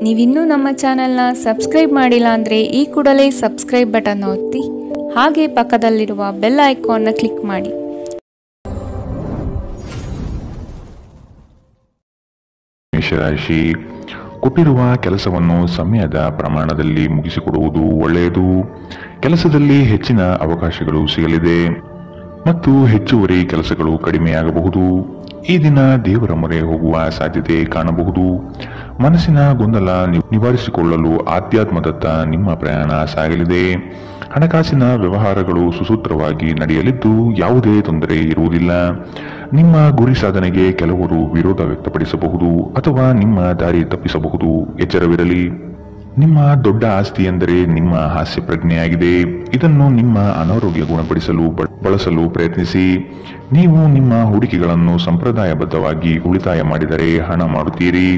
ನೀವಿನ್ನೂ ನಮ್ಮ ಚಾನೆಲ್ನ ಸಬ್ಸ್ಕ್ರೈಬ್ ಮಾಡಿಲ್ಲ ಅಂದರೆ ಈ ಕೂಡಲೇ ಸಬ್ಸ್ಕ್ರೈಬ್ ಬಟನ್ ಒತ್ತಿ ಹಾಗೆ ಪಕ್ಕದಲ್ಲಿರುವ ಬೆಲ್ ಐಕಾನ್ನ ಕ್ಲಿಕ್ ಮಾಡಿ. ಮೇಷರಾಶಿ, ಕೊಟ್ಟಿರುವ ಕೆಲಸವನ್ನು ಸಮಯದ ಪ್ರಮಾಣದಲ್ಲಿ ಮುಗಿಸಿಕೊಡುವುದು ಒಳ್ಳೆಯದು. ಕೆಲಸದಲ್ಲಿ ಹೆಚ್ಚಿನ ಅವಕಾಶಗಳು ಸಿಗಲಿದೆ ಮತ್ತು ಹೆಚ್ಚುವರಿ ಕೆಲಸಗಳು ಕಡಿಮೆಯಾಗಬಹುದು. ಈ ದಿನ ದೇವರ ಮೊರೆ ಹೋಗುವ ಸಾಧ್ಯತೆ ಕಾಣಬಹುದು. ಮನಸ್ಸಿನ ಗೊಂದಲ ನಿವಾರಿಸಿಕೊಳ್ಳಲು ಆಧ್ಯಾತ್ಮದತ್ತ ನಿಮ್ಮ ಪ್ರಯಾಣ ಸಾಗಲಿದೆ. ಹಣಕಾಸಿನ ವ್ಯವಹಾರಗಳು ಸುಸೂತ್ರವಾಗಿ ನಡೆಯಲಿದ್ದು ಯಾವುದೇ ತೊಂದರೆ ಇರುವುದಿಲ್ಲ. ನಿಮ್ಮ ಗುರಿ ಸಾಧನೆಗೆ ಕೆಲವರು ವಿರೋಧ ವ್ಯಕ್ತಪಡಿಸಬಹುದು ಅಥವಾ ನಿಮ್ಮ ದಾರಿ ತಪ್ಪಿಸಬಹುದು. ಎಚ್ಚರವಿರಲಿ. ನಿಮ್ಮ ದೊಡ್ಡ ಆಸ್ತಿ ಎಂದರೆ ನಿಮ್ಮ ಹಾಸ್ಯ ಪ್ರಜ್ಞೆಯಾಗಿದೆ. ಇದನ್ನು ನಿಮ್ಮ ಅನಾರೋಗ್ಯ ಗುಣಪಡಿಸಲು ಬಳಸಲು ಪ್ರಯತ್ನಿಸಿ. ನೀವು ನಿಮ್ಮ ಹೂಡಿಕೆಗಳನ್ನು ಸಂಪ್ರದಾಯಬದ್ಧವಾಗಿ ಉಳಿತಾಯ ಮಾಡಿದರೆ ಹಣ ಮಾಡುತ್ತೀರಿ.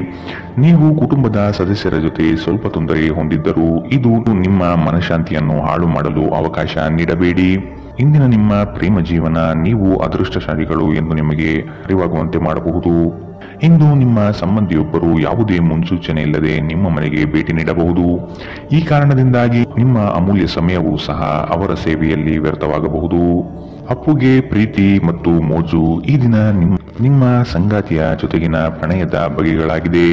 ನೀವು ಕುಟುಂಬದ ಸದಸ್ಯರ ಜೊತೆ ಸ್ವಲ್ಪ ತೊಂದರೆ ಹೊಂದಿದ್ದರೂ ಇದು ನಿಮ್ಮ ಮನಃಶಾಂತಿಯನ್ನು ಹಾಳು ಮಾಡಲು ಅವಕಾಶ ನೀಡಬೇಡಿ. ಇಂದಿನ ನಿಮ್ಮ ಪ್ರೇಮ ಜೀವನ ನೀವು ಅದೃಷ್ಟಶಾಲಿಗಳು ಎಂದು ನಿಮಗೆ ಅರಿವಾಗುವಂತೆ ಮಾಡಬಹುದು. ಇಂದು ನಿಮ್ಮ ಸಂಬಂಧಿಯೊಬ್ಬರು ಯಾವುದೇ ಮುನ್ಸೂಚನೆ ಇಲ್ಲದೆ ನಿಮ್ಮ ಮನೆಗೆ ಭೇಟಿ ನೀಡಬಹುದು. ಈ ಕಾರಣದಿಂದಾಗಿ ನಿಮ್ಮ ಅಮೂಲ್ಯ ಸಮಯವೂ ಸಹ ಅವರ ಸೇವೆಯಲ್ಲಿ ವ್ಯರ್ಥವಾಗಬಹುದು. ಅಪ್ಪುಗೆ ಪ್ರೀತಿ ಮತ್ತು ಮೋಜು. ಈ ದಿನ ನಿಮ್ಮ ಸಂಗಾತಿಯ ಜೊತೆಗಿನ ಪ್ರಣಯದ ಬಗೆಗಳಾಗಿದೆ.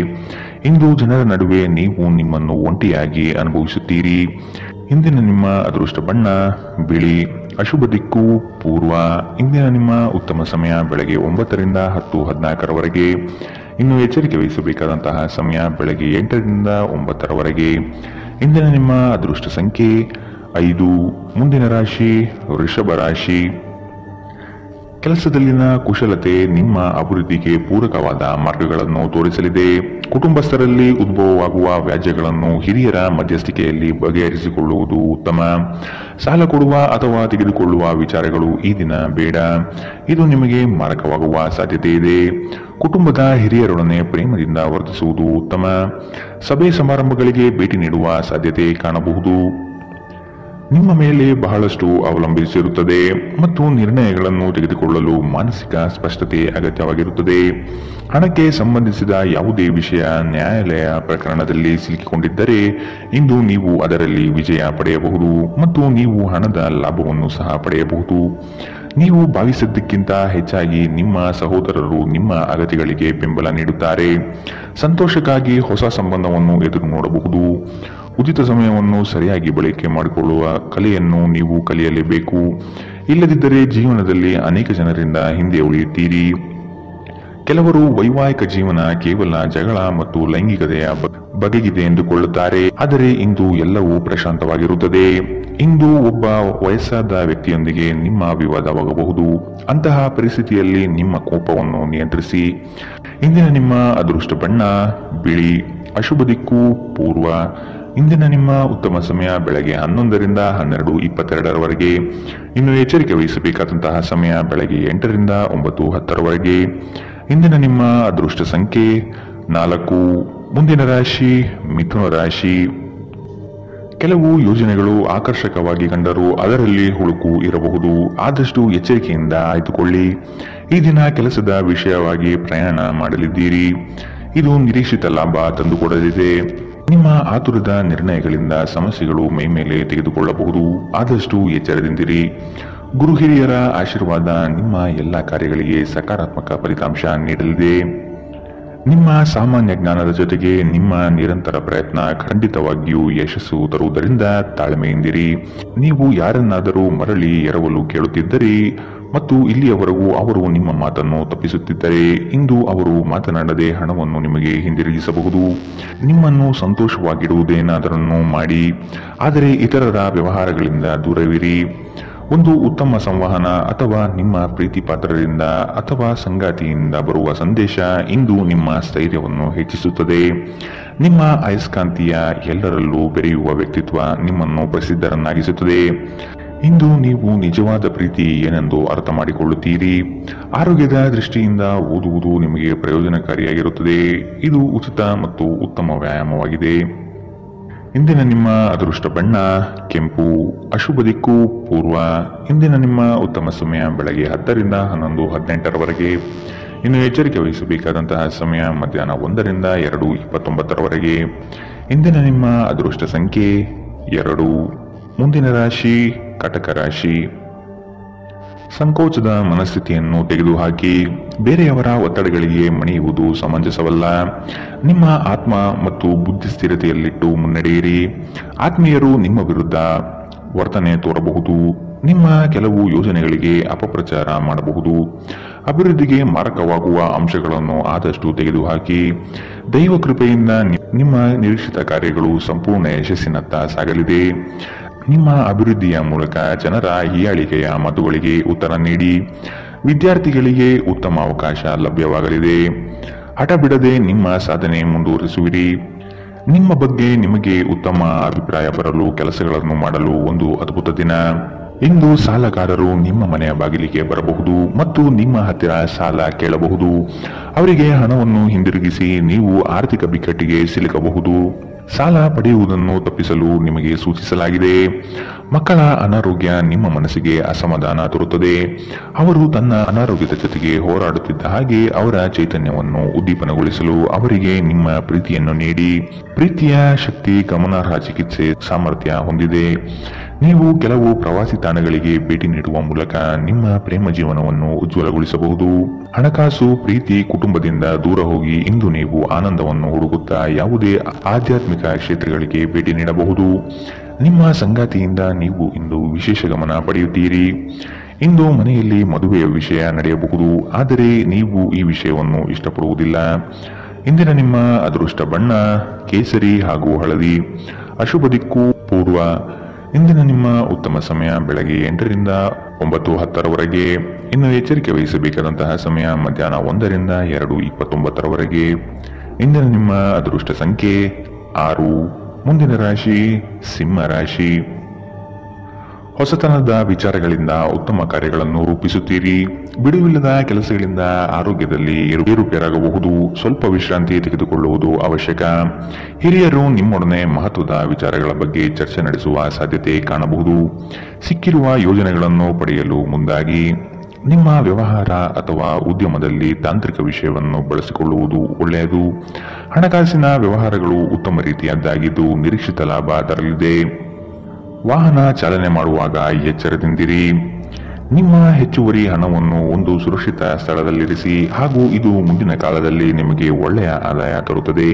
ಇಂದು ಜನರ ನಡುವೆ ನೀವು ನಿಮ್ಮನ್ನು ಒಂಟಿಯಾಗಿ ಅನುಭವಿಸುತ್ತೀರಿ. ಇಂದಿನ ನಿಮ್ಮ ಅದೃಷ್ಟ ಬಣ್ಣ ಬಿಳಿ. ಅಶುಭ ದಿಕ್ಕು ಪೂರ್ವ. ಇಂದಿನ ನಿಮ್ಮ ಉತ್ತಮ ಸಮಯ ಬೆಳಗ್ಗೆ 9ರಿಂದ 10:14ರವರೆಗೆ. ಇನ್ನು ಎಚ್ಚರಿಕೆ ವಹಿಸಬೇಕಾದಂತಹ ಸಮಯ ಬೆಳಗ್ಗೆ 8ರಿಂದ 9ರವರೆಗೆ. ಇಂದಿನ ನಿಮ್ಮ ಅದೃಷ್ಟ ಸಂಖ್ಯೆ 5. ಮುಂದಿನ ರಾಶಿ ವೃಷಭ ರಾಶಿ. ಕೆಲಸದಲ್ಲಿನ ಕುಶಲತೆ ನಿಮ್ಮ ಅಭಿವೃದ್ಧಿಗೆ ಪೂರಕವಾದ ಮಾರ್ಗಗಳನ್ನು ತೋರಿಸಲಿದೆ. ಕುಟುಂಬಸ್ಥರಲ್ಲಿ ಉದ್ಭವವಾಗುವ ವ್ಯಾಜ್ಯಗಳನ್ನು ಹಿರಿಯರ ಮಧ್ಯಸ್ಥಿಕೆಯಲ್ಲಿ ಬಗೆಹರಿಸಿಕೊಳ್ಳುವುದು ಉತ್ತಮ. ಸಾಲ ಕೊಡುವ ಅಥವಾ ತೆಗೆದುಕೊಳ್ಳುವ ವಿಚಾರಗಳು ಈ ದಿನ ಬೇಡ. ಇದು ನಿಮಗೆ ಮಾರಕವಾಗುವ ಸಾಧ್ಯತೆ ಇದೆ. ಕುಟುಂಬದ ಹಿರಿಯರೊಡನೆ ಪ್ರೇಮದಿಂದ ವರ್ತಿಸುವುದು ಉತ್ತಮ. ಸಭೆ ಸಮಾರಂಭಗಳಿಗೆ ಭೇಟಿ ನೀಡುವ ಸಾಧ್ಯತೆ ಕಾಣಬಹುದು. ನಿಮ್ಮ ಮೇಲೆ ಬಹಳಷ್ಟು ಅವಲಂಬಿಸಿರುತ್ತದೆ ಮತ್ತು ನಿರ್ಣಯಗಳನ್ನು ತೆಗೆದುಕೊಳ್ಳಲು ಮಾನಸಿಕ ಸ್ಪಷ್ಟತೆ ಅಗತ್ಯವಾಗಿರುತ್ತದೆ. ಹಣಕ್ಕೆ ಸಂಬಂಧಿಸಿದ ಯಾವುದೇ ವಿಷಯ ನ್ಯಾಯಾಲಯ ಪ್ರಕರಣದಲ್ಲಿ ಸಿಲುಕಿಕೊಂಡಿದ್ದರೆ ಇಂದು ನೀವು ಅದರಲ್ಲಿ ವಿಜಯ ಪಡೆಯಬಹುದು ಮತ್ತು ನೀವು ಹಣದ ಲಾಭವನ್ನು ಸಹ ಪಡೆಯಬಹುದು. ನೀವು ಭಾವಿಸಿದ್ದಕ್ಕಿಂತ ಹೆಚ್ಚಾಗಿ ನಿಮ್ಮ ಸಹೋದರರು ನಿಮ್ಮ ಅಗತ್ಯಗಳಿಗೆ ಬೆಂಬಲ ನೀಡುತ್ತಾರೆ. ಸಂತೋಷಕ್ಕಾಗಿ ಹೊಸ ಸಂಬಂಧವನ್ನು ಎದುರು ನೋಡಬಹುದು. ಉಚಿತ ಸಮಯವನ್ನು ಸರಿಯಾಗಿ ಬಳಕೆ ಮಾಡಿಕೊಳ್ಳುವ ಕಲೆಯನ್ನು ನೀವು ಕಲಿಯಲೇಬೇಕು. ಇಲ್ಲದಿದ್ದರೆ ಜೀವನದಲ್ಲಿ ಅನೇಕ ಜನರಿಂದ ಹಿಂದೆ ಉಳಿಯುತ್ತೀರಿ. ಕೆಲವರು ವೈವಾಹಿಕ ಜೀವನ ಕೇವಲ ಜಗಳ ಮತ್ತು ಲೈಂಗಿಕತೆಯ ಬಗೆಗಿದೆ ಎಂದುಕೊಳ್ಳುತ್ತಾರೆ. ಆದರೆ ಇಂದು ಎಲ್ಲವೂ ಪ್ರಶಾಂತವಾಗಿರುತ್ತದೆ. ಇಂದು ಒಬ್ಬ ವಯಸ್ಸಾದ ವ್ಯಕ್ತಿಯೊಂದಿಗೆ ನಿಮ್ಮ ವಿವಾದವಾಗಬಹುದು. ಅಂತಹ ಪರಿಸ್ಥಿತಿಯಲ್ಲಿ ನಿಮ್ಮ ಕೋಪವನ್ನು ನಿಯಂತ್ರಿಸಿ. ಇಂದಿನ ನಿಮ್ಮ ಅದೃಷ್ಟ ಬಣ್ಣ ಬಿಳಿ. ಅಶುಭ ದಿಕ್ಕು ಪೂರ್ವ. ಇಂದಿನ ನಿಮ್ಮ ಉತ್ತಮ ಸಮಯ ಬೆಳಗ್ಗೆ 11ರಿಂದ 12:22ರವರೆಗೆ. ಇನ್ನು ಎಚ್ಚರಿಕೆ ವಹಿಸಬೇಕಾದಂತಹ ಸಮಯ ಬೆಳಗ್ಗೆ 8ರಿಂದ 9:10ರವರೆಗೆ. ಇಂದಿನ ನಿಮ್ಮ ಅದೃಷ್ಟ ಸಂಖ್ಯೆ 4. ಮುಂದಿನ ರಾಶಿ ಮಿಥುನ ರಾಶಿ. ಕೆಲವು ಯೋಜನೆಗಳು ಆಕರ್ಷಕವಾಗಿ ಕಂಡರೂ ಅದರಲ್ಲಿ ಹುಳುಕು ಇರಬಹುದು. ಆದಷ್ಟು ಎಚ್ಚರಿಕೆಯಿಂದ ಆಯ್ದುಕೊಳ್ಳಿ. ಈ ದಿನ ಕೆಲಸದ ವಿಷಯವಾಗಿ ಪ್ರಯಾಣ ಮಾಡಲಿದ್ದೀರಿ. ಇದು ನಿರೀಕ್ಷಿತ ಲಾಭ ತಂದುಕೊಡಲಿದೆ. ನಿಮ್ಮ ಆತುರದ ನಿರ್ಣಯಗಳಿಂದ ಸಮಸ್ಯೆಗಳು ಮೈಮೇಲೆ ತೆಗೆದುಕೊಳ್ಳಬಹುದು. ಆದಷ್ಟು ಎಚ್ಚರದಿಂದಿರಿ. ಗುರು ಹಿರಿಯರ ಆಶೀರ್ವಾದ ನಿಮ್ಮ ಎಲ್ಲ ಕಾರ್ಯಗಳಿಗೆ ಸಕಾರಾತ್ಮಕ ಫಲಿತಾಂಶ ನೀಡಲಿದೆ. ನಿಮ್ಮ ಸಾಮಾನ್ಯ ಜ್ಞಾನದ ಜೊತೆಗೆ ನಿಮ್ಮ ನಿರಂತರ ಪ್ರಯತ್ನ ಖಂಡಿತವಾಗಿಯೂ ಯಶಸ್ಸು ತರುವುದರಿಂದ ತಾಳ್ಮೆಯಿಂದಿರಿ. ನೀವು ಯಾರನ್ನಾದರೂ ಮರಳಿ ಎರವಲು ಕೇಳುತ್ತಿದ್ದರೆ ಮತ್ತು ಇಲ್ಲಿಯವರೆಗೂ ಅವರು ನಿಮ್ಮ ಮಾತನ್ನು ತಪ್ಪಿಸುತ್ತಿದ್ದರೆ ಇಂದು ಅವರು ಮಾತನಾಡದೆ ಹಣವನ್ನು ನಿಮಗೆ ಹಿಂದಿರುಗಿಸಬಹುದು. ನಿಮ್ಮನ್ನು ಸಂತೋಷವಾಗಿಡುವುದೇನಾದರನ್ನು ಮಾಡಿ, ಆದರೆ ಇತರರ ವ್ಯವಹಾರಗಳಿಂದ ದೂರವಿರಿ. ಒಂದು ಉತ್ತಮ ಸಂವಹನ ಅಥವಾ ನಿಮ್ಮ ಪ್ರೀತಿ ಪಾತ್ರರಿಂದ ಅಥವಾ ಸಂಗಾತಿಯಿಂದ ಬರುವ ಸಂದೇಶ ಇಂದು ನಿಮ್ಮ ಸ್ಥೈರ್ಯವನ್ನು ಹೆಚ್ಚಿಸುತ್ತದೆ. ನಿಮ್ಮ ಅಯಸ್ಕಾಂತೀಯ ಎಲ್ಲರಲ್ಲೂ ಬೆರೆಯುವ ವ್ಯಕ್ತಿತ್ವ ನಿಮ್ಮನ್ನು ಪ್ರಸಿದ್ಧರನ್ನಾಗಿಸುತ್ತದೆ. ಇಂದು ನೀವು ನಿಜವಾದ ಪ್ರೀತಿ ಏನೆಂದು ಅರ್ಥ ಮಾಡಿಕೊಳ್ಳುತ್ತೀರಿ. ಆರೋಗ್ಯದ ದೃಷ್ಟಿಯಿಂದ ಓದುವುದು ನಿಮಗೆ ಪ್ರಯೋಜನಕಾರಿಯಾಗಿರುತ್ತದೆ. ಇದು ಉಚಿತ ಮತ್ತು ಉತ್ತಮ ವ್ಯಾಯಾಮವಾಗಿದೆ. ಇಂದಿನ ನಿಮ್ಮ ಅದೃಷ್ಟ ಬಣ್ಣ ಕೆಂಪು. ಅಶುಭ ದಿಕ್ಕು ಪೂರ್ವ. ಇಂದಿನ ನಿಮ್ಮ ಉತ್ತಮ ಸಮಯ ಬೆಳಗ್ಗೆ 10ರಿಂದ 11:18ರವರೆಗೆ. ಇನ್ನು ಎಚ್ಚರಿಕೆ ವಹಿಸಬೇಕಾದಂತಹ ಸಮಯ ಮಧ್ಯಾಹ್ನ 1ರಿಂದ 2:29 ಇಂದಿನ ನಿಮ್ಮ ಅದೃಷ್ಟ ಸಂಖ್ಯೆ 2. ಮುಂದಿನ ರಾಶಿ ಕಟಕ ರಾಶಿ. ಸಂಕೋಚದ ಮನಸ್ಥಿತಿಯನ್ನು ತೆಗೆದುಹಾಕಿ ಬೇರೆಯವರ ಒತ್ತಡಗಳಿಗೆ ಮಣಿಯುವುದು ಸಮಂಜಸವಲ್ಲ. ನಿಮ್ಮ ಆತ್ಮ ಮತ್ತು ಬುದ್ಧಿ ಸ್ಥಿರತೆಯಲ್ಲಿಟ್ಟು ಮುನ್ನಡೆಯಿರಿ. ಆತ್ಮೀಯರು ನಿಮ್ಮ ವಿರುದ್ಧ ವರ್ತನೆ ತೋರಬಹುದು. ನಿಮ್ಮ ಕೆಲವು ಯೋಜನೆಗಳಿಗೆ ಅಪಪ್ರಚಾರ ಮಾಡಬಹುದು. ಅಭಿವೃದ್ಧಿಗೆ ಮಾರಕವಾಗುವ ಅಂಶಗಳನ್ನು ಆದಷ್ಟು ತೆಗೆದುಹಾಕಿ. ದೈವ ಕೃಪೆಯಿಂದ ನಿಮ್ಮ ನಿರೀಕ್ಷಿತ ಕಾರ್ಯಗಳು ಸಂಪೂರ್ಣ ಯಶಸ್ಸಿನತ್ತ ಸಾಗಲಿದೆ. ನಿಮ್ಮ ಅಭಿವೃದ್ಧಿಯ ಮೂಲಕ ಜನರ ಹೀಯಾಳಿಕೆಯ ಮಾತುಗಳಿಗೆ ಉತ್ತರ ನೀಡಿ. ವಿದ್ಯಾರ್ಥಿಗಳಿಗೆ ಉತ್ತಮ ಅವಕಾಶ ಲಭ್ಯವಾಗಲಿದೆ. ಹಠ ಬಿಡದೆ ನಿಮ್ಮ ಸಾಧನೆ ಮುಂದುವರಿಸುವಿರಿ. ನಿಮ್ಮ ಬಗ್ಗೆ ನಿಮಗೆ ಉತ್ತಮ ಅಭಿಪ್ರಾಯ ಬರಲು ಕೆಲಸಗಳನ್ನು ಮಾಡಲು ಒಂದು ಅದ್ಭುತ ದಿನ. ಇಂದು ಸಾಲಗಾರರು ನಿಮ್ಮ ಮನೆಯ ಬಾಗಿಲಿಗೆ ಬರಬಹುದು ಮತ್ತು ನಿಮ್ಮ ಹತ್ತಿರ ಸಾಲ ಕೇಳಬಹುದು. ಅವರಿಗೆ ಹಣವನ್ನು ಹಿಂದಿರುಗಿಸಿ ನೀವು ಆರ್ಥಿಕ ಬಿಕ್ಕಟ್ಟಿಗೆ ಸಿಲುಕಬಹುದು. ಸಾಲ ಪಡೆಯುವುದನ್ನು ತಪ್ಪಿಸಲು ನಿಮಗೆ ಸೂಚಿಸಲಾಗಿದೆ. ಮಕ್ಕಳ ಅನಾರೋಗ್ಯ ನಿಮ್ಮ ಮನಸ್ಸಿಗೆ ಅಸಮಾಧಾನ ತರುತ್ತದೆ. ಅವರು ತನ್ನ ಅನಾರೋಗ್ಯದ ಜೊತೆಗೆ ಹೋರಾಡುತ್ತಿದ್ದ ಹಾಗೆ ಅವರ ಚೈತನ್ಯವನ್ನು ಉದ್ದೀಪನಗೊಳಿಸಲು ಅವರಿಗೆ ನಿಮ್ಮ ಪ್ರೀತಿಯನ್ನು ನೀಡಿ. ಪ್ರೀತಿಯ ಶಕ್ತಿ ಗಮನಾರ್ಹ ಚಿಕಿತ್ಸೆ ಸಾಮರ್ಥ್ಯ ಹೊಂದಿದೆ. ನೀವು ಕೆಲವು ಪ್ರವಾಸಿ ತಾಣಗಳಿಗೆ ಭೇಟಿ ನೀಡುವ ಮೂಲಕ ನಿಮ್ಮ ಪ್ರೇಮ ಜೀವನವನ್ನು ಉಜ್ವಲಗೊಳಿಸಬಹುದು. ಹಣಕಾಸು, ಪ್ರೀತಿ, ಕುಟುಂಬದಿಂದ ದೂರ ಹೋಗಿ ಇಂದು ನೀವು ಆನಂದವನ್ನು ಹುಡುಕುತ್ತಾ ಯಾವುದೇ ಆಧ್ಯಾತ್ಮಿಕ ಕ್ಷೇತ್ರಗಳಿಗೆ ಭೇಟಿ ನೀಡಬಹುದು. ನಿಮ್ಮ ಸಂಗಾತಿಯಿಂದ ನೀವು ಇಂದು ವಿಶೇಷ ಗಮನ ಪಡೆಯುತ್ತೀರಿ. ಇಂದು ಮನೆಯಲ್ಲಿ ಮದುವೆಯ ವಿಷಯ ನಡೆಯಬಹುದು, ಆದರೆ ನೀವು ಈ ವಿಷಯವನ್ನು ಇಷ್ಟಪಡುವುದಿಲ್ಲ. ಇಂದಿನ ನಿಮ್ಮ ಅದೃಷ್ಟ ಬಣ್ಣ ಕೇಸರಿ ಹಾಗೂ ಹಳದಿ. ಅಶುಭ ದಿಕ್ಕು ಪೂರ್ವ. ಇಂದಿನ ನಿಮ್ಮ ಉತ್ತಮ ಸಮಯ ಬೆಳಗ್ಗೆ 8ರಿಂದ 9:10. ಇನ್ನು ಎಚ್ಚರಿಕೆ ವಹಿಸಬೇಕಾದಂತಹ ಸಮಯ ಮಧ್ಯಾಹ್ನ 1ರಿಂದ 2:29. ಇಂದಿನ ನಿಮ್ಮ ಅದೃಷ್ಟ ಸಂಖ್ಯೆ 6. ಮುಂದಿನ ರಾಶಿ ಸಿಂಹ ರಾಶಿ. ಹೊಸತನದ ವಿಚಾರಗಳಿಂದ ಉತ್ತಮ ಕಾರ್ಯಗಳನ್ನು ರೂಪಿಸುತ್ತೀರಿ. ಬಿಡುವಿಲ್ಲದ ಕೆಲಸಗಳಿಂದ ಆರೋಗ್ಯದಲ್ಲಿ ಏರುಪೇರಾಗಬಹುದು. ಸ್ವಲ್ಪ ವಿಶ್ರಾಂತಿ ತೆಗೆದುಕೊಳ್ಳುವುದು ಅವಶ್ಯಕ. ಹಿರಿಯರು ನಿಮ್ಮೊಡನೆ ಮಹತ್ವದ ವಿಚಾರಗಳ ಬಗ್ಗೆ ಚರ್ಚೆ ನಡೆಸುವ ಸಾಧ್ಯತೆ ಕಾಣಬಹುದು. ಸಿಕ್ಕಿರುವ ಯೋಜನೆಗಳನ್ನು ಪಡೆಯಲು ಮುಂದಾಗಿ. ನಿಮ್ಮ ವ್ಯವಹಾರ ಅಥವಾ ಉದ್ಯಮದಲ್ಲಿ ತಾಂತ್ರಿಕ ವಿಷಯವನ್ನು ಬಳಸಿಕೊಳ್ಳುವುದು ಒಳ್ಳೆಯದು. ಹಣಕಾಸಿನ ವ್ಯವಹಾರಗಳು ಉತ್ತಮ ರೀತಿಯದ್ದಾಗಿದ್ದು ನಿರೀಕ್ಷಿತ ಲಾಭ ತರಲಿದೆ. ವಾಹನ ಚಾಲನೆ ಮಾಡುವಾಗ ಎಚ್ಚರದಿಂದಿರಿ. ನಿಮ್ಮ ಹೆಚ್ಚುವರಿ ಹಣವನ್ನು ಒಂದು ಸುರಕ್ಷಿತ ಸ್ಥಳದಲ್ಲಿರಿಸಿ ಹಾಗೂ ಇದು ಮುಂದಿನ ಕಾಲದಲ್ಲಿ ನಿಮಗೆ ಒಳ್ಳೆಯ ಆದಾಯ ತರುತ್ತದೆ.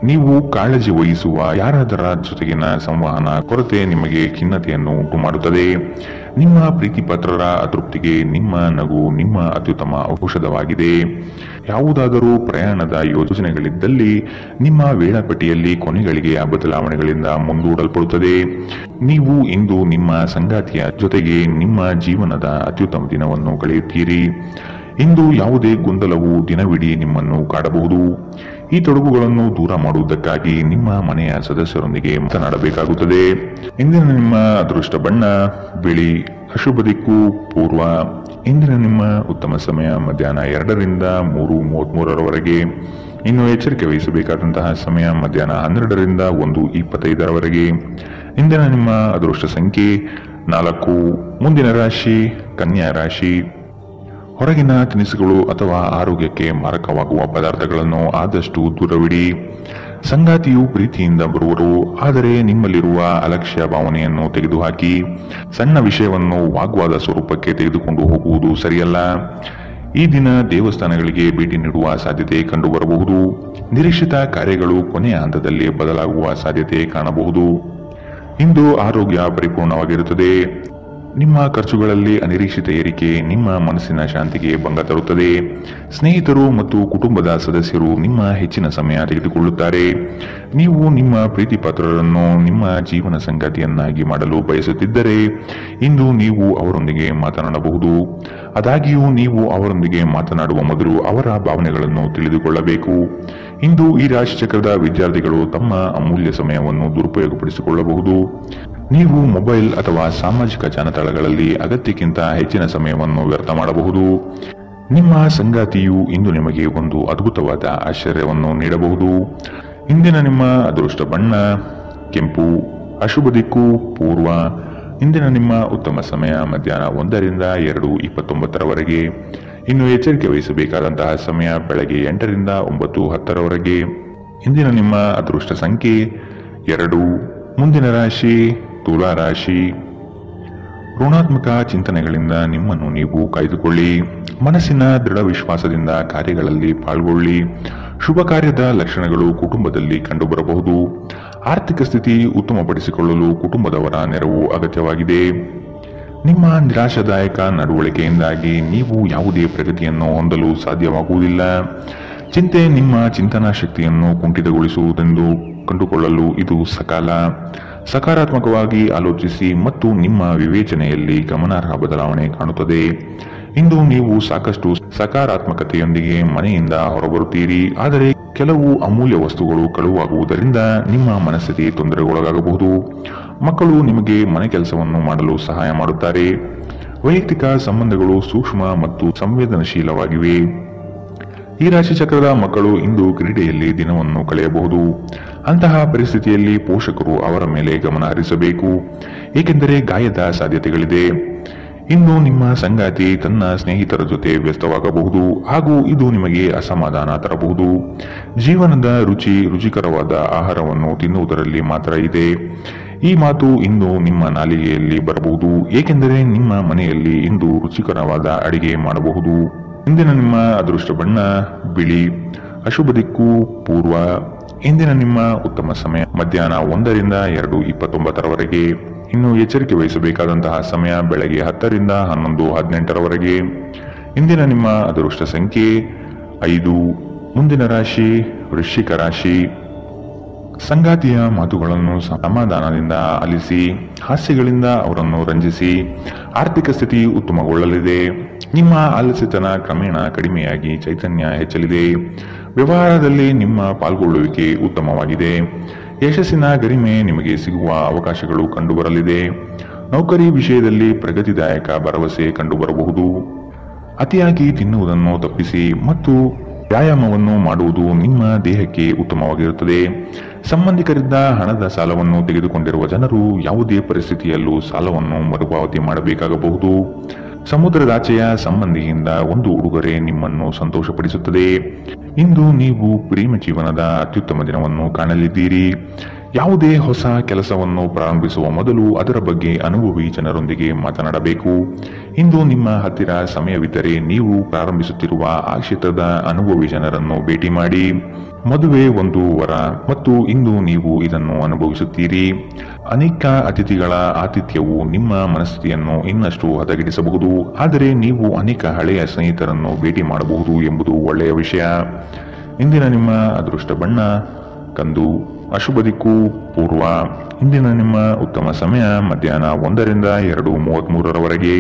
ನೀವು ಕಾಳಜಿ ವಹಿಸುವ ಯಾರಾದರ ಜೊತೆಗಿನ ಸಂವಹನ ಕೊರತೆ ನಿಮಗೆ ಖಿನ್ನತೆಯನ್ನು ಉಂಟು ಮಾಡುತ್ತದೆ. ನಿಮ್ಮ ಪ್ರೀತಿ ಪಾತ್ರರ ಅತೃಪ್ತಿಗೆ ನಿಮ್ಮ ನಗು ನಿಮ್ಮ ಅತ್ಯುತ್ತಮ ಔಷಧವಾಗಿದೆ. ಯಾವುದಾದರೂ ಪ್ರಯಾಣದ ಯೋಜನೆಗಳಿದ್ದಲ್ಲಿ ನಿಮ್ಮ ವೇಳಾಪಟ್ಟಿಯಲ್ಲಿ ಕೊನೆಗಳಿಗೆ ಬದಲಾವಣೆಗಳಿಂದ ಮುಂದೂಡಲ್ಪಡುತ್ತದೆ. ನೀವು ಇಂದು ನಿಮ್ಮ ಸಂಗಾತಿಯ ಜೊತೆಗೆ ನಿಮ್ಮ ಜೀವನದ ಅತ್ಯುತ್ತಮ ದಿನವನ್ನು ಕಳೆಯುತ್ತೀರಿ. ಇಂದು ಯಾವುದೇ ಗೊಂದಲವು ದಿನವಿಡೀ ನಿಮ್ಮನ್ನು ಕಾಡಬಹುದು. ಈ ತೊಡಕುಗಳನ್ನು ದೂರ ಮಾಡುವುದಕ್ಕಾಗಿ ನಿಮ್ಮ ಮನೆಯ ಸದಸ್ಯರೊಂದಿಗೆ ಮಾತನಾಡಬೇಕಾಗುತ್ತದೆ. ಇಂದಿನ ನಿಮ್ಮ ಅದೃಷ್ಟ ಬಣ್ಣ ಬಿಳಿ. ಅಶುಭ ದಿಕ್ಕು ಪೂರ್ವ. ಇಂದಿನ ನಿಮ್ಮ ಉತ್ತಮ ಸಮಯ ಮಧ್ಯಾಹ್ನ 2ರಿಂದ 3:33. ಇನ್ನು ಎಚ್ಚರಿಕೆ ವಹಿಸಬೇಕಾದಂತಹ ಸಮಯ ಮಧ್ಯಾಹ್ನ 12ರಿಂದ 1:25. ಇಂದಿನ ನಿಮ್ಮ ಅದೃಷ್ಟ ಸಂಖ್ಯೆ 4. ಮುಂದಿನ ರಾಶಿ ಕನ್ಯಾ ರಾಶಿ. ಹೊರಗಿನ ತಿನಿಸುಗಳು ಅಥವಾ ಆರೋಗ್ಯಕ್ಕೆ ಮಾರಕವಾಗುವ ಪದಾರ್ಥಗಳನ್ನು ಆದಷ್ಟು ದೂರವಿಡಿ. ಸಂಗಾತಿಯು ಪ್ರೀತಿಯಿಂದ ಬರುವರು, ಆದರೆ ನಿಮ್ಮಲ್ಲಿರುವ ಅಲಕ್ಷ್ಯ ಭಾವನೆಯನ್ನು ತೆಗೆದುಹಾಕಿ. ಸಣ್ಣ ವಿಷಯವನ್ನು ವಾಗ್ವಾದ ಸ್ವರೂಪಕ್ಕೆ ತೆಗೆದುಕೊಂಡು ಹೋಗುವುದು ಸರಿಯಲ್ಲ. ಈ ದಿನ ದೇವಸ್ಥಾನಗಳಿಗೆ ಭೇಟಿ ನೀಡುವ ಸಾಧ್ಯತೆ ಕಂಡುಬರಬಹುದು. ನಿರೀಕ್ಷಿತ ಕಾರ್ಯಗಳು ಕೊನೆಯ ಹಂತದಲ್ಲಿ ಬದಲಾಗುವ ಸಾಧ್ಯತೆ ಕಾಣಬಹುದು. ಇಂದು ಆರೋಗ್ಯ ಪರಿಪೂರ್ಣವಾಗಿರುತ್ತದೆ. ನಿಮ್ಮ ಖರ್ಚುಗಳಲ್ಲಿ ಅನಿರೀಕ್ಷಿತ ಏರಿಕೆ ನಿಮ್ಮ ಮನಸ್ಸಿನ ಶಾಂತಿಗೆ ಭಂಗ ತರುತ್ತದೆ. ಸ್ನೇಹಿತರು ಮತ್ತು ಕುಟುಂಬದ ಸದಸ್ಯರು ನಿಮ್ಮ ಹೆಚ್ಚಿನ ಸಮಯ ತೆಗೆದುಕೊಳ್ಳುತ್ತಾರೆ. ನೀವು ನಿಮ್ಮ ಪ್ರೀತಿ ಪಾತ್ರರನ್ನು ನಿಮ್ಮ ಜೀವನ ಸಂಗಾತಿಯನ್ನಾಗಿ ಮಾಡಲು ಬಯಸುತ್ತಿದ್ದರೆ ಇಂದು ನೀವು ಅವರೊಂದಿಗೆ ಮಾತನಾಡಬಹುದು. ಆದಾಗ್ಯೂ ನೀವು ಅವರೊಂದಿಗೆ ಮಾತನಾಡುವ ಮೊದಲು ಅವರ ಭಾವನೆಗಳನ್ನು ತಿಳಿದುಕೊಳ್ಳಬೇಕು. ಇಂದು ಈ ರಾಶಿಚಕ್ರದ ವಿದ್ಯಾರ್ಥಿಗಳು ತಮ್ಮ ಅಮೂಲ್ಯ ಸಮಯವನ್ನು ದುರುಪಯೋಗಪಡಿಸಿಕೊಳ್ಳಬಹುದು. ನೀವು ಮೊಬೈಲ್ ಅಥವಾ ಸಾಮಾಜಿಕ ಜಾಲತಾಣಗಳಲ್ಲಿ ಅಗತ್ಯಕ್ಕಿಂತ ಹೆಚ್ಚಿನ ಸಮಯವನ್ನು ವ್ಯರ್ಥ ಮಾಡಬಹುದು. ನಿಮ್ಮ ಸಂಗಾತಿಯು ಇಂದು ನಿಮಗೆ ಒಂದು ಅದ್ಭುತವಾದ ಆಶ್ಚರ್ಯವನ್ನು ನೀಡಬಹುದು. ಇಂದಿನ ನಿಮ್ಮ ಅದೃಷ್ಟ ಬಣ್ಣ ಕೆಂಪು. ಅಶುಭ ದಿಕ್ಕು ಪೂರ್ವ. ಇಂದಿನ ನಿಮ್ಮ ಉತ್ತಮ ಸಮಯ ಮಧ್ಯಾಹ್ನ 1ರಿಂದ 2:29. ಇನ್ನು ಎಚ್ಚರಿಕೆ ವಹಿಸಬೇಕಾದಂತಹ ಸಮಯ ಬೆಳಗ್ಗೆ 8ರಿಂದ 9:10ರವರೆಗೆ. ಇಂದಿನ ನಿಮ್ಮ ಅದೃಷ್ಟ ಸಂಖ್ಯೆ 2. ಮುಂದಿನ ರಾಶಿ ತುಲಾ ರಾಶಿ. ಋಣಾತ್ಮಕ ಚಿಂತನೆಗಳಿಂದ ನಿಮ್ಮನ್ನು ನೀವು ಕಾಯ್ದುಕೊಳ್ಳಿ. ಮನಸ್ಸಿನ ದೃಢ ವಿಶ್ವಾಸದಿಂದ ಕಾರ್ಯಗಳಲ್ಲಿ ಪಾಲ್ಗೊಳ್ಳಿ. ಶುಭ ಕಾರ್ಯದ ಲಕ್ಷಣಗಳು ಕುಟುಂಬದಲ್ಲಿ ಕಂಡುಬರಬಹುದು. ಆರ್ಥಿಕ ಸ್ಥಿತಿ ಉತ್ತಮಪಡಿಸಿಕೊಳ್ಳಲು ಕುಟುಂಬದವರ ನೆರವು ಅಗತ್ಯವಾಗಿದೆ. ನಿಮ್ಮ ನಿರಾಶಾದಾಯಕ ನಡವಳಿಕೆಯಿಂದಾಗಿ ನೀವು ಯಾವುದೇ ಪ್ರಗತಿಯನ್ನು ಹೊಂದಲು ಸಾಧ್ಯವಾಗುವುದಿಲ್ಲ. ಚಿಂತೆ ನಿಮ್ಮ ಚಿಂತನಾ ಶಕ್ತಿಯನ್ನು ಕುಂಠಿತಗೊಳಿಸುವುದೆಂದು ಕಂಡುಕೊಳ್ಳಲು ಇದು ಸಕಾಲ. ಸಕಾರಾತ್ಮಕವಾಗಿ ಆಲೋಚಿಸಿ ಮತ್ತು ನಿಮ್ಮ ವಿವೇಚನೆಯಲ್ಲಿ ಗಮನಾರ್ಹ ಬದಲಾವಣೆ ಕಾಣುತ್ತದೆ. ಇಂದು ನೀವು ಸಾಕಷ್ಟು ಸಕಾರಾತ್ಮಕತೆಯೊಂದಿಗೆ ಮನೆಯಿಂದ ಹೊರಬರುತ್ತೀರಿ. ಆದರೆ ಕೆಲವು ಅಮೂಲ್ಯ ವಸ್ತುಗಳು ಕಳುವಾಗುವುದರಿಂದ ನಿಮ್ಮ ಮನಸ್ಥಿತಿ ತೊಂದರೆಗೊಳಗಾಗಬಹುದು. ಮಕ್ಕಳು ನಿಮಗೆ ಮನೆ ಕೆಲಸವನ್ನು ಮಾಡಲು ಸಹಾಯ ಮಾಡುತ್ತಾರೆ. ವೈಯಕ್ತಿಕ ಸಂಬಂಧಗಳು ಸೂಕ್ಷ್ಮ ಮತ್ತು ಸಂವೇದನಶೀಲವಾಗಿವೆ. ಈ ರಾಶಿ ಚಕ್ರದ ಮಕ್ಕಳು ಇಂದು ಕ್ರೀಡೆಯಲ್ಲಿ ದಿನವನ್ನು ಕಳೆಯಬಹುದು. ಅಂತಹ ಪರಿಸ್ಥಿತಿಯಲ್ಲಿ ಪೋಷಕರು ಅವರ ಮೇಲೆ ಗಮನ ಹರಿಸಬೇಕು, ಏಕೆಂದರೆ ಗಾಯದ ಸಾಧ್ಯತೆಗಳಿದೆ. ಇಂದು ನಿಮ್ಮ ಸಂಗಾತಿ ತನ್ನ ಸ್ನೇಹಿತರ ಜೊತೆ ವ್ಯಸ್ತವಾಗಬಹುದು ಹಾಗೂ ಇದು ನಿಮಗೆ ಅಸಮಾಧಾನ ತರಬಹುದು. ಜೀವನದ ರುಚಿಕರವಾದ ಆಹಾರವನ್ನು ತಿನ್ನುವುದರಲ್ಲಿ ಮಾತ್ರ ಇದೆ. ಈ ಮಾತು ಇಂದು ನಿಮ್ಮ ನಾಲಿಗೆಯಲ್ಲಿ ಬರಬಹುದು, ಏಕೆಂದರೆ ನಿಮ್ಮ ಮನೆಯಲ್ಲಿ ಇಂದು ರುಚಿಕರವಾದ ಅಡಿಗೆ ಮಾಡಬಹುದು. ಇಂದಿನ ನಿಮ್ಮ ಅದೃಷ್ಟ ಬಣ್ಣ ಬಿಳಿ. ಅಶುಭ ದಿಕ್ಕು ಪೂರ್ವ. ಇಂದಿನ ನಿಮ್ಮ ಉತ್ತಮ ಸಮಯ ಮಧ್ಯಾಹ್ನ 1ರಿಂದ 2:29ರವರೆಗೆ. ಇನ್ನು ಎಚ್ಚರಿಕೆ ವಹಿಸಬೇಕಾದಂತಹ ಸಮಯ ಬೆಳಗ್ಗೆ 10ರಿಂದ 11:18ರವರೆಗೆ. ಇಂದಿನ ನಿಮ್ಮ ಅದೃಷ್ಟ ಸಂಖ್ಯೆ 5. ಮುಂದಿನ ರಾಶಿ ವೃಶ್ಚಿಕ ರಾಶಿ. ಸಂಗಾತಿಯ ಮಾತುಗಳನ್ನು ಸಮಾಧಾನದಿಂದ ಆಲಿಸಿ. ಹಾಸ್ಯಗಳಿಂದ ಅವರನ್ನು ರಂಜಿಸಿ. ಆರ್ಥಿಕ ಸ್ಥಿತಿ ಉತ್ತಮಗೊಳ್ಳಲಿದೆ. ನಿಮ್ಮ ಆಲಸ್ಯತನ ಕ್ರಮೇಣ ಕಡಿಮೆಯಾಗಿ ಚೈತನ್ಯ ಹೆಚ್ಚಲಿದೆ. ವ್ಯವಹಾರದಲ್ಲಿ ನಿಮ್ಮ ಪಾಲ್ಗೊಳ್ಳುವಿಕೆ ಉತ್ತಮವಾಗಿದೆ. ಯಶಸ್ಸಿನ ಗರಿಮೆ ನಿಮಗೆ ಸಿಗುವ ಅವಕಾಶಗಳು ಕಂಡುಬರಲಿದೆ. ನೌಕರಿ ವಿಷಯದಲ್ಲಿ ಪ್ರಗತಿದಾಯಕ ಭರವಸೆ ಕಂಡುಬರಬಹುದು. ಅತಿಯಾಗಿ ತಿನ್ನುವುದನ್ನು ತಪ್ಪಿಸಿ ಮತ್ತು ವ್ಯಾಯಾಮವನ್ನು ಮಾಡುವುದು ನಿಮ್ಮ ದೇಹಕ್ಕೆ ಉತ್ತಮವಾಗಿರುತ್ತದೆ. ಸಂಬಂಧಿಕರಿಂದ ಹಣದ ಸಾಲವನ್ನು ತೆಗೆದುಕೊಂಡಿರುವ ಜನರು ಯಾವುದೇ ಪರಿಸ್ಥಿತಿಯಲ್ಲೂ ಸಾಲವನ್ನು ಮರುಪಾವತಿ ಮಾಡಬೇಕಾಗಬಹುದು. ಸಮುದ್ರದಾಚೆಯ ಸಂಬಂಧಿಯಿಂದ ಒಂದು ಉಡುಗೊರೆ ನಿಮ್ಮನ್ನು ಸಂತೋಷಪಡಿಸುತ್ತದೆ. ಇಂದು ನೀವು ಪ್ರೇಮ ಜೀವನದ ಅತ್ಯುತ್ತಮ ದಿನವನ್ನು ಕಾಣಲಿದ್ದೀರಿ. ಯಾವುದೇ ಹೊಸ ಕೆಲಸವನ್ನು ಪ್ರಾರಂಭಿಸುವ ಮೊದಲು ಅದರ ಬಗ್ಗೆ ಅನುಭವಿ ಜನರೊಂದಿಗೆ ಮಾತನಾಡಬೇಕು. ಇಂದು ನಿಮ್ಮ ಹತ್ತಿರ ಸಮಯವಿದ್ದರೆ ನೀವು ಪ್ರಾರಂಭಿಸುತ್ತಿರುವ ಆ ಕ್ಷೇತ್ರದ ಅನುಭವಿ ಜನರನ್ನು ಭೇಟಿ ಮಾಡಿ. ಮದುವೆ ಒಂದು ವರ ಮತ್ತು ಇಂದು ನೀವು ಇದನ್ನು ಅನುಭವಿಸುತ್ತೀರಿ. ಅನೇಕ ಅತಿಥಿಗಳ ಆತಿಥ್ಯವು ನಿಮ್ಮ ಮನಸ್ಥಿತಿಯನ್ನು ಇನ್ನಷ್ಟು ಹದಗೆಡಿಸಬಹುದು. ಆದರೆ ನೀವು ಅನೇಕ ಹಳೆಯ ಸ್ನೇಹಿತರನ್ನು ಭೇಟಿ ಮಾಡಬಹುದು ಎಂಬುದು ಒಳ್ಳೆಯ ವಿಷಯ. ಇಂದಿನ ನಿಮ್ಮ ಅದೃಷ್ಟ ಬಣ್ಣ ಕಂದು. ಅಶುಭ ದಿಕ್ಕು ಪೂರ್ವ. ಇಂದಿನ ನಿಮ್ಮ ಉತ್ತಮ ಸಮಯ ಮಧ್ಯಾಹ್ನ 1ರಿಂದ 2:33ರವರೆಗೆ.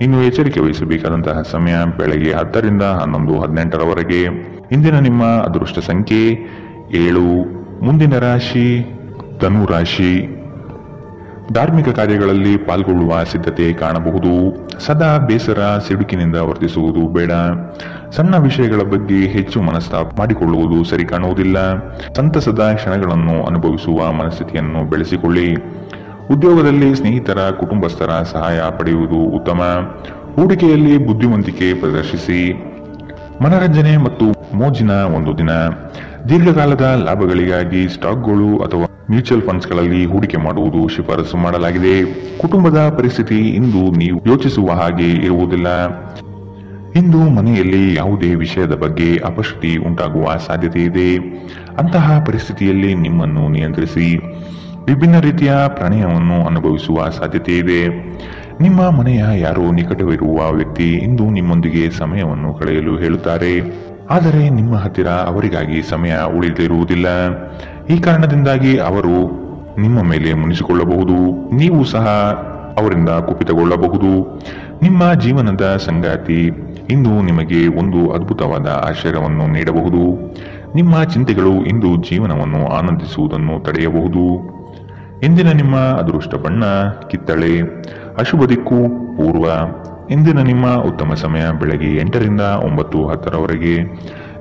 ಇನ್ನು ಎಚ್ಚರಿಕೆ ವಹಿಸಬೇಕಾದಂತಹ ಸಮಯ ಬೆಳಗ್ಗೆ 10ರಿಂದ 11:18ರವರೆಗೆ. ಇಂದಿನ ನಿಮ್ಮ ಅದೃಷ್ಟ ಸಂಖ್ಯೆ 7. ಮುಂದಿನ ರಾಶಿ ಧನು ರಾಶಿ. ಧಾರ್ಮಿಕ ಕಾರ್ಯಗಳಲ್ಲಿ ಪಾಲ್ಗೊಳ್ಳುವ ಸಿದ್ಧತೆ ಕಾಣಬಹುದು. ಸದಾ ಬೇಸರ ಸಿಡುಕಿನಿಂದ ವರ್ತಿಸುವುದು ಬೇಡ. ಸಣ್ಣ ವಿಷಯಗಳ ಬಗ್ಗೆ ಹೆಚ್ಚು ಮನಸ್ತಾಪ ಮಾಡಿಕೊಳ್ಳುವುದು ಸರಿ ಕಾಣುವುದಿಲ್ಲ. ಸಂತಸದ ಕ್ಷಣಗಳನ್ನು ಅನುಭವಿಸುವ ಮನಸ್ಥಿತಿಯನ್ನು ಬೆಳೆಸಿಕೊಳ್ಳಿ. ಉದ್ಯೋಗದಲ್ಲಿ ಸ್ನೇಹಿತರ ಕುಟುಂಬಸ್ಥರ ಸಹಾಯ ಪಡೆಯುವುದು ಉತ್ತಮ. ಹೂಡಿಕೆಯಲ್ಲಿ ಬುದ್ಧಿವಂತಿಕೆ ಪ್ರದರ್ಶಿಸಿ. ಮನರಂಜನೆ ಮತ್ತು ಮೋಜಿನ ಒಂದು ದಿನ. ದೀರ್ಘಕಾಲದ ಲಾಭಗಳಿಗಾಗಿ ಸ್ಟಾಕ್ಗಳು ಅಥವಾ ಮ್ಯೂಚುವಲ್ ಫಂಡ್ಸ್ಗಳಲ್ಲಿ ಹೂಡಿಕೆ ಮಾಡುವುದು ಶಿಫಾರಸು ಮಾಡಲಾಗಿದೆ. ಕುಟುಂಬದ ಪರಿಸ್ಥಿತಿ ಇಂದು ನೀವು ಯೋಚಿಸುವ ಹಾಗೆ ಇರುವುದಿಲ್ಲ. ಇಂದು ಮನೆಯಲ್ಲಿ ಯಾವುದೇ ವಿಷಯದ ಬಗ್ಗೆ ಅಪಶ್ರುತಿ ಉಂಟಾಗುವ ಸಾಧ್ಯತೆ ಇದೆ. ಅಂತಹ ಪರಿಸ್ಥಿತಿಯಲ್ಲಿ ನಿಮ್ಮನ್ನು ನಿಯಂತ್ರಿಸಿ. ವಿಭಿನ್ನ ರೀತಿಯ ಪ್ರಣಯವನ್ನು ಅನುಭವಿಸುವ ಸಾಧ್ಯತೆ ಇದೆ. ನಿಮ್ಮ ಮನೆಯ ಯಾರೋ ನಿಕಟವಿರುವ ವ್ಯಕ್ತಿ ಇಂದು ನಿಮ್ಮೊಂದಿಗೆ ಸಮಯವನ್ನು ಕಳೆಯಲು ಹೇಳುತ್ತಾರೆ. ಆದರೆ ನಿಮ್ಮ ಹತ್ತಿರ ಅವರಿಗಾಗಿ ಸಮಯ ಉಳಿದಿರುವುದಿಲ್ಲ. ಈ ಕಾರಣದಿಂದಾಗಿ ಅವರು ನಿಮ್ಮ ಮೇಲೆ ಮುನಿಸಿಕೊಳ್ಳಬಹುದು. ನೀವು ಸಹ ಅವರಿಂದ ಕುಪಿತಗೊಳ್ಳಬಹುದು. ನಿಮ್ಮ ಜೀವನದ ಸಂಗಾತಿ ಇಂದು ನಿಮಗೆ ಒಂದು ಅದ್ಭುತವಾದ ಆಶ್ಚರ್ಯವನ್ನು ನೀಡಬಹುದು. ನಿಮ್ಮ ಚಿಂತೆಗಳು ಇಂದು ಜೀವನವನ್ನು ಆನಂದಿಸುವುದನ್ನು ತಡೆಯಬಹುದು. ಇಂದಿನ ನಿಮ್ಮ ಅದೃಷ್ಟ ಬಣ್ಣ ಕಿತ್ತಳೆ. ಅಶುಭ ದಿಕ್ಕು ಪೂರ್ವ. ಇಂದಿನ ನಿಮ್ಮ ಉತ್ತಮ ಸಮಯ ಬೆಳಗ್ಗೆ 8ರಿಂದ 9:10ರವರೆಗೆ.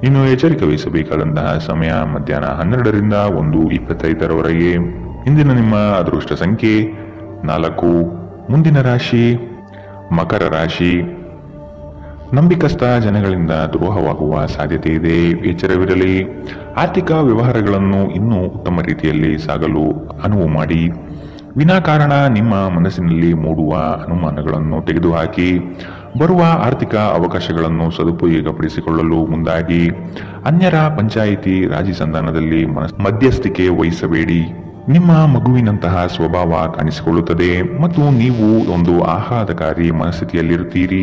ಇನ್ನು ಎಚ್ಚರಿಕೆ ವಹಿಸಬೇಕಾದಂತಹ ಸಮಯ ಮಧ್ಯಾಹ್ನ 12ರಿಂದ 1:25ರವರೆಗೆ. ಇಂದಿನ ನಿಮ್ಮ ಅದೃಷ್ಟ ಸಂಖ್ಯೆ 4. ಮುಂದಿನ ರಾಶಿ ಮಕರ ರಾಶಿ. ನಂಬಿಕಸ್ಥ ಜನಗಳಿಂದ ದ್ರೋಹವಾಗುವ ಸಾಧ್ಯತೆ ಇದೆ, ಎಚ್ಚರವಿರಲಿ. ಆರ್ಥಿಕ ವ್ಯವಹಾರಗಳನ್ನು ಇನ್ನೂ ಉತ್ತಮ ರೀತಿಯಲ್ಲಿ ಸಾಗಲು ಅನುವು ಮಾಡಿ. ವಿನಾಕಾರಣ ನಿಮ್ಮ ಮನಸ್ಸಿನಲ್ಲಿ ಮೂಡುವ ಅನುಮಾನಗಳನ್ನು ತೆಗೆದುಹಾಕಿ ಬರುವ ಆರ್ಥಿಕ ಅವಕಾಶಗಳನ್ನು ಸದುಪಯೋಗಪಡಿಸಿಕೊಳ್ಳಲು ಮುಂದಾಗಿ. ಅನ್ಯರ ಪಂಚಾಯಿತಿ ರಾಜಿ ಸಂಧಾನದಲ್ಲಿ ಮಧ್ಯಸ್ಥಿಕೆ ವಹಿಸಬೇಡಿ. ನಿಮ್ಮ ಮಗುವಿನಂತಹ ಸ್ವಭಾವ ಕಾಣಿಸಿಕೊಳ್ಳುತ್ತದೆ ಮತ್ತು ನೀವು ಒಂದು ಆಹ್ಲಾದಕಾರಿ ಮನಸ್ಥಿತಿಯಲ್ಲಿರುತ್ತೀರಿ.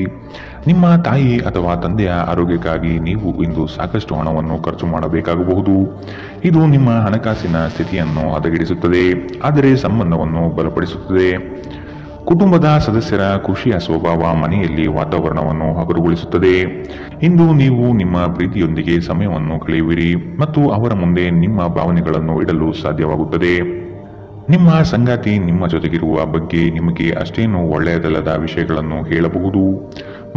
ನಿಮ್ಮ ತಾಯಿ ಅಥವಾ ತಂದೆಯ ಆರೋಗ್ಯಕ್ಕಾಗಿ ನೀವು ಇಂದು ಸಾಕಷ್ಟು ಹಣವನ್ನು ಖರ್ಚು ಮಾಡಬೇಕಾಗಬಹುದು. ಇದು ನಿಮ್ಮ ಹಣಕಾಸಿನ ಸ್ಥಿತಿಯನ್ನು ಹದಗೆಡಿಸುತ್ತದೆ, ಆದರೆ ಸಂಬಂಧವನ್ನು ಬಲಪಡಿಸುತ್ತದೆ. ಕುಟುಂಬದ ಸದಸ್ಯರ ಖುಷಿಯ ಸ್ವಭಾವ ಮನೆಯಲ್ಲಿ ವಾತಾವರಣವನ್ನು ಹಗುರಗೊಳಿಸುತ್ತದೆ. ಇಂದು ನೀವು ನಿಮ್ಮ ಪ್ರೀತಿಯೊಂದಿಗೆ ಸಮಯವನ್ನು ಕಳೆಯುವಿರಿ ಮತ್ತು ಅವರ ಮುಂದೆ ನಿಮ್ಮ ಭಾವನೆಗಳನ್ನು ಇಡಲು ಸಾಧ್ಯವಾಗುತ್ತದೆ. ನಿಮ್ಮ ಸಂಗಾತಿ ನಿಮ್ಮ ಜೊತೆಗಿರುವ ಬಗ್ಗೆ ನಿಮಗೆ ಅಷ್ಟೇನು ಒಳ್ಳೆಯದಲ್ಲದ ವಿಷಯಗಳನ್ನು ಹೇಳಬಹುದು.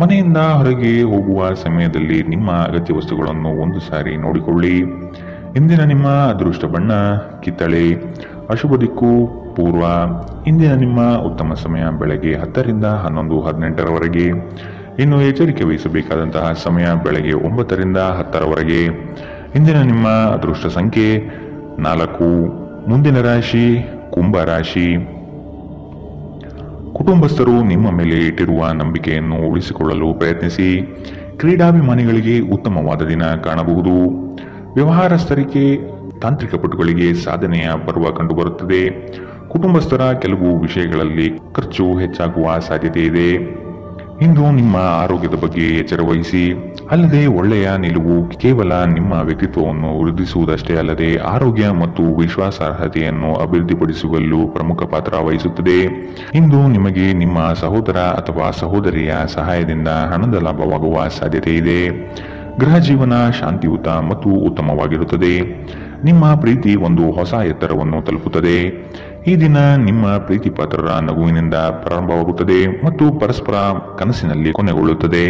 ಮನೆಯಿಂದ ಹೊರಗೆ ಹೋಗುವ ಸಮಯದಲ್ಲಿ ನಿಮ್ಮ ಅಗತ್ಯ ವಸ್ತುಗಳನ್ನು ಒಂದು ಸಾರಿ ನೋಡಿಕೊಳ್ಳಿ. ಇಂದಿನ ನಿಮ್ಮ ಅದೃಷ್ಟ ಬಣ್ಣ ಕಿತ್ತಳೆ. ಅಶುಭ ದಿಕ್ಕು ಪೂರ್ವ. ಇಂದಿನ ನಿಮ್ಮ ಉತ್ತಮ ಸಮಯ ಬೆಳಗ್ಗೆ 10 ರಿಂದ 11:18ರವರೆಗೆ. ಇನ್ನು ಎಚ್ಚರಿಕೆ ವಹಿಸಬೇಕಾದಂತಹ ಸಮಯ ಬೆಳಗ್ಗೆ 9 ರಿಂದ 10ರವರೆಗೆ. ಇಂದಿನ ನಿಮ್ಮ ಅದೃಷ್ಟ ಸಂಖ್ಯೆ 4. ಮುಂದಿನ ರಾಶಿ ಕುಂಭ ರಾಶಿ. ಕುಟುಂಬಸ್ಥರು ನಿಮ್ಮ ಮೇಲೆ ಇಟ್ಟಿರುವ ನಂಬಿಕೆಯನ್ನು ಉಳಿಸಿಕೊಳ್ಳಲು ಪ್ರಯತ್ನಿಸಿ. ಕ್ರೀಡಾಭಿಮಾನಿಗಳಿಗೆ ಉತ್ತಮವಾದ ದಿನ ಕಾಣಬಹುದು. ವ್ಯವಹಾರಸ್ಥರಿಗೆ ತಾಂತ್ರಿಕ ಪಟುಗಳಿಗೆ ಸಾಧನೆಯ ಪರ್ವ ಕಂಡುಬರುತ್ತದೆ. ಕುಟುಂಬಸ್ಥರ ಕೆಲವು ವಿಷಯಗಳಲ್ಲಿ ಖರ್ಚು ಹೆಚ್ಚಾಗುವ ಸಾಧ್ಯತೆ ಇದೆ. ಇಂದು ನಿಮ್ಮ ಆರೋಗ್ಯದ ಬಗ್ಗೆ ಎಚ್ಚರ ವಹಿಸಿ. ಅಲ್ಲದೆ ಒಳ್ಳೆಯ ನಿಲುವು ಕೇವಲ ನಿಮ್ಮ ವ್ಯಕ್ತಿತ್ವವನ್ನು ವೃದ್ಧಿಸುವುದಷ್ಟೇ ಅಲ್ಲದೆ ಆರೋಗ್ಯ ಮತ್ತು ವಿಶ್ವಾಸಾರ್ಹತೆಯನ್ನು ಅಭಿವೃದ್ಧಿಪಡಿಸುವಲ್ಲೂ ಪ್ರಮುಖ ಪಾತ್ರ ವಹಿಸುತ್ತದೆ. ಇಂದು ನಿಮಗೆ ನಿಮ್ಮ ಸಹೋದರ ಅಥವಾ ಸಹೋದರಿಯ ಸಹಾಯದಿಂದ ಹಣದ ಲಾಭವಾಗುವ ಸಾಧ್ಯತೆ ಇದೆ. ಗೃಹ ಜೀವನ ಶಾಂತಿಯುತ ಮತ್ತು ಉತ್ತಮವಾಗಿರುತ್ತದೆ. ನಿಮ್ಮ ಪ್ರೀತಿ ಒಂದು ಹೊಸ ಎತ್ತರವನ್ನು ತಲುಪುತ್ತದೆ. ಈ ದಿನ ನಿಮ್ಮ ಪ್ರೀತಿ ಪಾತ್ರರ ನಗುವಿನಿಂದ ಪ್ರಾರಂಭವಾಗುತ್ತದೆ ಮತ್ತು ಪರಸ್ಪರ ಕನಸಿನಲ್ಲಿ ಕೊನೆಗೊಳ್ಳುತ್ತದೆ.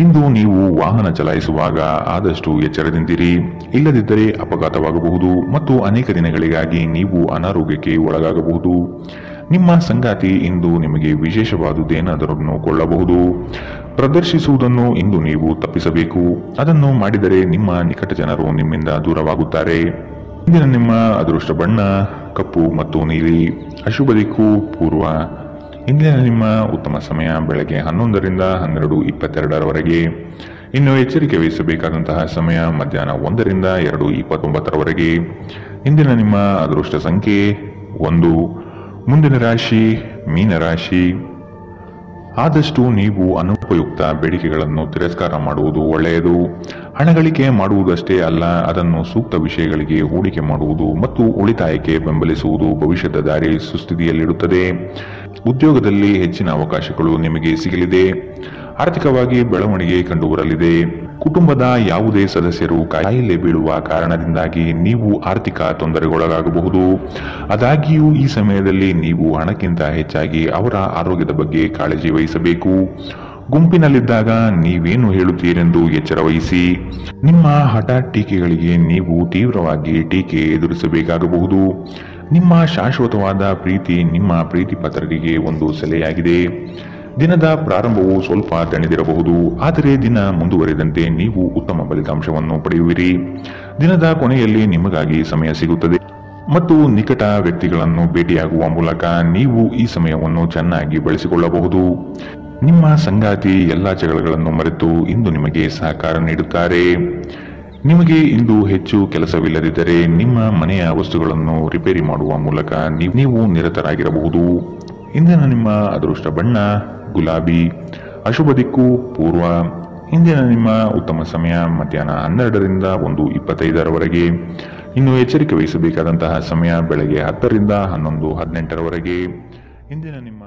ಇಂದು ನೀವು ವಾಹನ ಚಲಾಯಿಸುವಾಗ ಆದಷ್ಟು ಎಚ್ಚರದಿಂದಿರಿ, ಇಲ್ಲದಿದ್ದರೆ ಅಪಘಾತವಾಗಬಹುದು ಮತ್ತು ಅನೇಕ ದಿನಗಳಿಗಾಗಿ ನೀವು ಅನಾರೋಗ್ಯಕ್ಕೆ ಒಳಗಾಗಬಹುದು. ನಿಮ್ಮ ಸಂಗಾತಿ ಇಂದು ನಿಮಗೆ ವಿಶೇಷವಾದುದೇನಾದರನ್ನು ಕೊಳ್ಳಬಹುದು. ಪ್ರದರ್ಶಿಸುವುದನ್ನು ಇಂದು ನೀವು ತಪ್ಪಿಸಬೇಕು. ಅದನ್ನು ಮಾಡಿದರೆ ನಿಮ್ಮ ನಿಕಟ ಜನರು ನಿಮ್ಮಿಂದ ದೂರವಾಗುತ್ತಾರೆ. ಇಂದಿನ ನಿಮ್ಮ ಅದೃಷ್ಟ ಬಣ್ಣ ಕಪ್ಪು ಮತ್ತು ನೀಲಿ. ಅಶುಭ ದಿಕ್ಕು ಪೂರ್ವ. ಇಂದಿನ ನಿಮ್ಮ ಉತ್ತಮ ಸಮಯ ಬೆಳಗ್ಗೆ 11 ರಿಂದ 12:22ರವರೆಗೆ. ಇನ್ನು ಎಚ್ಚರಿಕೆ ವಹಿಸಬೇಕಾದಂತಹ ಸಮಯ ಮಧ್ಯಾಹ್ನ 1 ರಿಂದ 2:29ರವರೆಗೆ. ಇಂದಿನ ನಿಮ್ಮ ಅದೃಷ್ಟ ಸಂಖ್ಯೆ 1. ಮುಂದಿನ ರಾಶಿ ಮೀನರಾಶಿ. ಆದಷ್ಟು ನೀವು ಅನುಪಯುಕ್ತ ಬೇಡಿಕೆಗಳನ್ನು ತಿರಸ್ಕಾರ ಮಾಡುವುದು ಒಳ್ಳೆಯದು. ಹಣಗಳಿಕೆ ಮಾಡುವುದಷ್ಟೇ ಅಲ್ಲ, ಅದನ್ನು ಸೂಕ್ತ ವಿಷಯಗಳಿಗೆ ಹೂಡಿಕೆ ಮಾಡುವುದು ಮತ್ತು ಉಳಿತಾಯಕ್ಕೆ ಬೆಂಬಲಿಸುವುದು ಭವಿಷ್ಯದ ದಾರಿ ಸುಸ್ಥಿತಿಯಲ್ಲಿಡುತ್ತದೆ. ಉದ್ಯೋಗದಲ್ಲಿ ಹೆಚ್ಚಿನ ಅವಕಾಶಗಳು ನಿಮಗೆ ಸಿಗಲಿದೆ. ಆರ್ಥಿಕವಾಗಿ ಬೆಳವಣಿಗೆ ಕಂಡುಬರಲಿದೆ. ಕುಟುಂಬದ ಯಾವುದೇ ಸದಸ್ಯರು ಕಾಯಿಲೆ ಬೀಳುವ ಕಾರಣದಿಂದಾಗಿ ನೀವು ಆರ್ಥಿಕ ತೊಂದರೆಗೊಳಗಾಗಬಹುದು. ಆದಾಗ್ಯೂ ಈ ಸಮಯದಲ್ಲಿ ನೀವು ಹಣಕ್ಕಿಂತ ಹೆಚ್ಚಾಗಿ ಅವರ ಆರೋಗ್ಯದ ಬಗ್ಗೆ ಕಾಳಜಿ ವಹಿಸಬೇಕು. ಗುಂಪಿನಲ್ಲಿದ್ದಾಗ ನೀವೇನು ಹೇಳುತ್ತೀರೆಂದು ಎಚ್ಚರ ವಹಿಸಿ. ನಿಮ್ಮ ಹಠಾತ್ ಟೀಕೆಗಳಿಗೆ ನೀವು ತೀವ್ರವಾಗಿ ಟೀಕೆ ಎದುರಿಸಬೇಕಾಗಬಹುದು. ನಿಮ್ಮ ಶಾಶ್ವತವಾದ ಪ್ರೀತಿ ನಿಮ್ಮ ಪ್ರೀತಿ ಪಾತ್ರರಿಗೆ ಒಂದು ಸೆಲೆಯಾಗಿದೆ. ದಿನದ ಪ್ರಾರಂಭವು ಸ್ವಲ್ಪ ದಣಿದಿರಬಹುದು, ಆದರೆ ದಿನ ಮುಂದುವರಿದಂತೆ ನೀವು ಉತ್ತಮ ಫಲಿತಾಂಶವನ್ನು ಪಡೆಯುವಿರಿ. ದಿನದ ಕೊನೆಯಲ್ಲಿ ನಿಮಗಾಗಿ ಸಮಯ ಸಿಗುತ್ತದೆ ಮತ್ತು ನಿಕಟ ವ್ಯಕ್ತಿಗಳನ್ನು ಭೇಟಿಯಾಗುವ ಮೂಲಕ ನೀವು ಈ ಸಮಯವನ್ನು ಚೆನ್ನಾಗಿ ಬಳಸಿಕೊಳ್ಳಬಹುದು. ನಿಮ್ಮ ಸಂಗಾತಿ ಎಲ್ಲ ಜಗಳಗಳನ್ನು ಮರೆತು ಇಂದು ನಿಮಗೆ ಸಹಕಾರ ನೀಡುತ್ತಾರೆ. ನಿಮಗೆ ಇಂದು ಹೆಚ್ಚು ಕೆಲಸವಿಲ್ಲದಿದ್ದರೆ ನಿಮ್ಮ ಮನೆಯ ವಸ್ತುಗಳನ್ನು ರಿಪೇರಿ ಮಾಡುವ ಮೂಲಕ ನೀವು ನಿರತರಾಗಿರಬಹುದು. ಇಂದಿನ ನಿಮ್ಮ ಅದೃಷ್ಟ ಬಣ್ಣ ಗುಲಾಬಿ. ಅಶುಭ ದಿಕ್ಕು ಪೂರ್ವ. ಇಂದಿನ ನಿಮ್ಮ ಉತ್ತಮ ಸಮಯ ಮಧ್ಯಾಹ್ನ 12 ರಿಂದ 1:25ರವರೆಗೆ. ಇನ್ನು ಎಚ್ಚರಿಕೆ ವಹಿಸಬೇಕಾದಂತಹ ಸಮಯ ಬೆಳಗ್ಗೆ 10 ರಿಂದ 11:18ರವರೆಗೆ. ಇಂದಿನ ನಿಮ್ಮ